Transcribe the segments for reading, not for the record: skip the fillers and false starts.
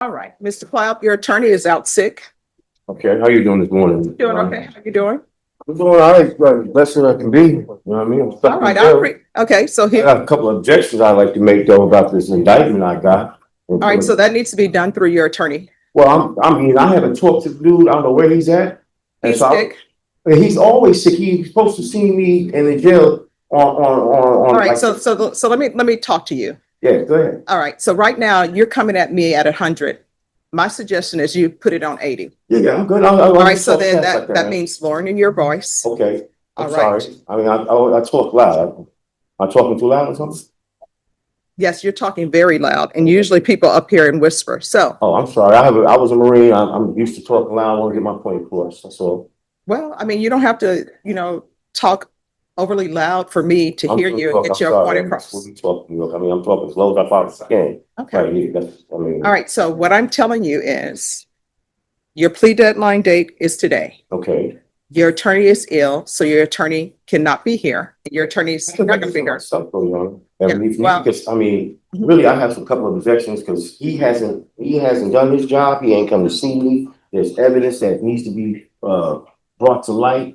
All right, Mr. Cloud, your attorney is out sick. Okay, how you doing this morning? Doing okay? How you doing? I'm doing all right, but best that I can be. You know what I mean? I'm stuck All right, in jail. okay, so I here, got a couple of objections I'd like to make though about this indictment I got. all right, so that needs to be done through your attorney. Well, I mean, I haven't talked to the dude. I don't know where he's at. And He's so sick. he's always sick. He's supposed to see me in the jail on. All right, like- so let me talk to you. Yeah, go ahead. All right, so right now you're coming at me at 100. My suggestion is you put it on 80. Yeah, I'm good. All right, so then that means lowering in your voice. Okay, I'm All sorry. right. I mean, I talk loud. I'm talking too loud or something? Yes, you're talking very loud, and usually people up here and whisper. So, Oh, I'm sorry. I was a Marine. I'm used to talking loud. I want to get my point across. That's all. well, I mean, you don't have to, talk overly loud for me to hear you and get your point across. I'm talking as low as I possibly can. Okay. Right here. All right, so what I'm telling you is your plea deadline date is today. Okay. Your attorney is ill, so your attorney cannot be here. Your attorney's not gonna be here. Stuff going on. Yeah, well- Because I mean, Mhm. really, I have some couple of objections because he hasn't done his job. He ain't come to see me. There's evidence that needs to be brought to light.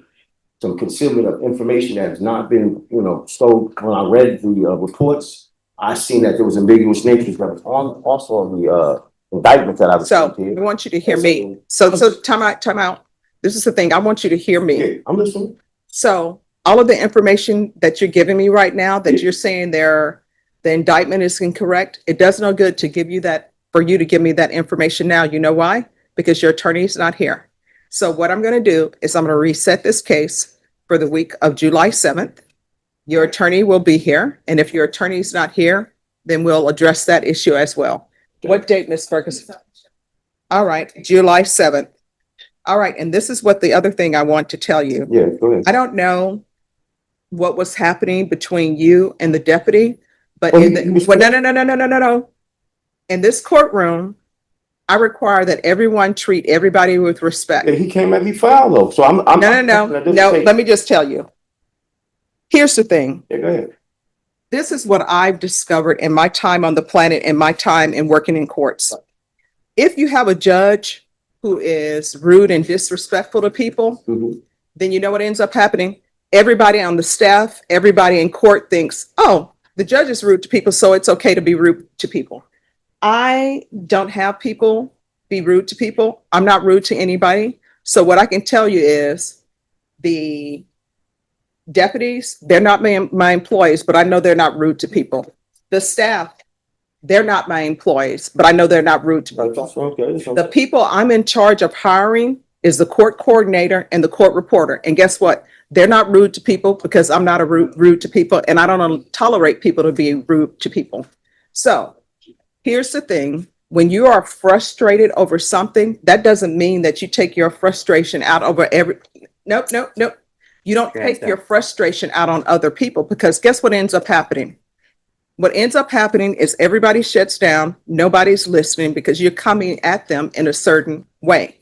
Some concealment of information that has not been, stolen. When I read the reports, I seen that there was ambiguous natures that was also on the indictment that I was. So I want you to hear me. So time out. This is the thing. I want you to hear me. Yeah, I'm listening. So all of the information that you're giving me right now, that you're saying the indictment is incorrect, it does no good to give you that, for you to give me that information now. You know why? Because your attorney is not here. So what I'm going to do is I'm going to reset this case for the week of July 7th. Your attorney will be here. And if your attorney is not here, then we'll address that issue as well. What date, Ms. Ferguson? All right, July 7th. All right, and this is what the other thing I want to tell you. Yeah, go ahead. I don't know what was happening between you and the deputy, but Well, no. In this courtroom, I require that everyone treat everybody with respect. Yeah, he came at me foul though, so I'm. No. Let me just tell you. Here's the thing. Yeah, go ahead. This is what I've discovered in my time on the planet and my time in working in courts. If you have a judge who is rude and disrespectful to people, Mhm. then you know what ends up happening? Everybody on the staff, everybody in court thinks, oh, the judge is rude to people, so it's okay to be rude to people. I don't have people be rude to people. I'm not rude to anybody. So what I can tell you is the deputies, they're not my employees, but I know they're not rude to people. The staff, they're not my employees, but I know they're not rude to people. Okay. The people I'm in charge of hiring is the court coordinator and the court reporter. And guess what? They're not rude to people because I'm not rude to people, and I don't tolerate people to be rude to people. So here's the thing. When you are frustrated over something, that doesn't mean that you take your frustration out over Nope. You don't take your frustration out on other people, because guess what ends up happening? What ends up happening is everybody shuts down. Nobody's listening because you're coming at them in a certain way.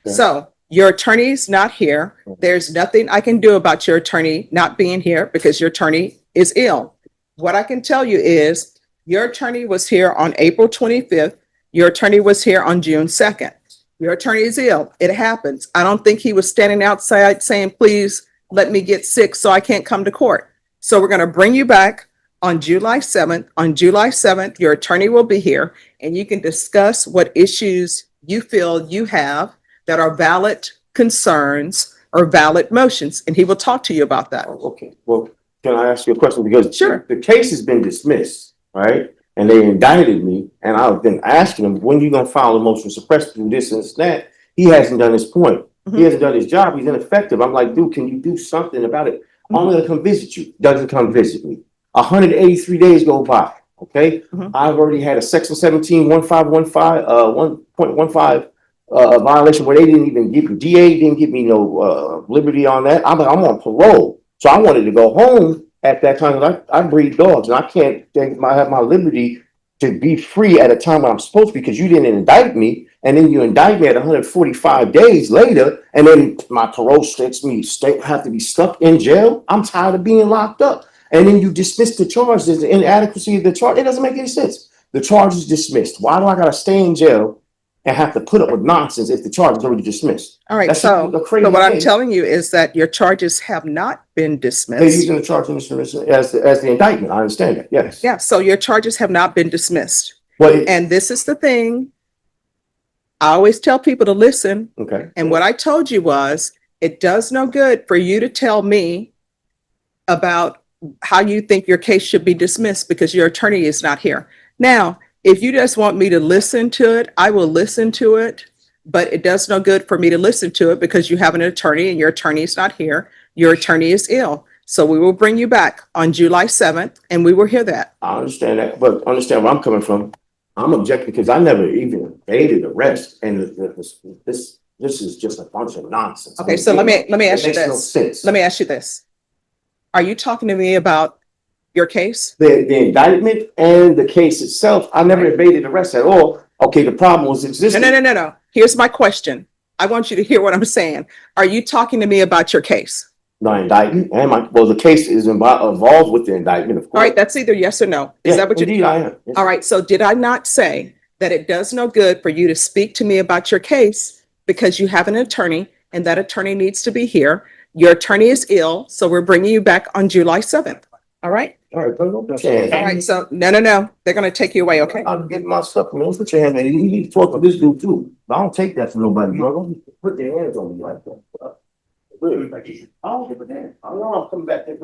Okay. So your attorney's not here. There's nothing I can do about your attorney not being here because your attorney is ill. What I can tell you is your attorney was here on April 25th. Your attorney was here on June 2nd. Your attorney is ill. It happens. I don't think he was standing outside saying, please let me get sick so I can't come to court. So we're going to bring you back on July 7th. On July 7th, your attorney will be here and you can discuss what issues you feel you have that are valid concerns or valid motions, and he will talk to you about that. Okay. Well, can I ask you a question? Because Sure. the case has been dismissed, right? And they indicted me, and I've been asking him, when are you going to file a motion to suppress, do this and that? He hasn't done his point. He hasn't done his job. He's ineffective. I'm like, dude, can you do something about it? I'm going to come visit you. Doesn't come visit me. 183 days go by. Okay. I've already had a section 17, 1.15 violation where they didn't even give DA didn't give me no liberty on that. I'm on parole. So I wanted to go home at that time. I breed dogs and I can't have my liberty to be free at a time when I'm supposed to, because you didn't indict me. And then you indict me at 145 days later, and then my parole sets me have to be stuck in jail. I'm tired of being locked up. And then you dismiss the charges, the inadequacy of the charge. It doesn't make any sense. The charge is dismissed. Why do I gotta stay in jail and have to put up with nonsense if the charge is already dismissed. All right, That's so, a crazy so what I'm thing. telling you is that your charges have not been They're dismissed. using the charge in as the indictment. I understand that, yes. Yeah, so your charges have not been dismissed. But, And this is the thing. I always tell people to listen. okay, And what I told you was, it does no good for you to tell me about how you think your case should be dismissed because your attorney is not here. Now, if you just want me to listen to it, I will listen to it. But it does no good for me to listen to it because you have an attorney and your attorney is not here. Your attorney is ill. So we will bring you back on July 7th and we will hear that. I understand that, but understand where I'm coming from. I'm objecting because I never even evaded arrest, and this is just a bunch of nonsense. Okay, so let me ask you It makes no this. sense. Let me ask you this. Are you talking to me about your case? The indictment and the case itself, I never evaded arrest at all. Okay, the problem was existing. No. Here's my question. I want you to hear what I'm saying. Are you talking to me about your case? The indictment and the case is involved with the indictment, of course. All right, that's either yes or no. Is that what you? Indeed, I am. Yes. All right, so did I not say that it does no good for you to speak to me about your case because you have an attorney and that attorney needs to be here? Your attorney is ill, so we're bringing you back on July 7th. All right? All right, don't put your hands. All right, so no. They're going to take you away, okay? I'm getting my stuff. Don't put your hands on me. You need to talk to this dude too. I don't take that from nobody, bro. Don't put your hands on me like that. Really? I don't give a damn. I know I'm coming back there.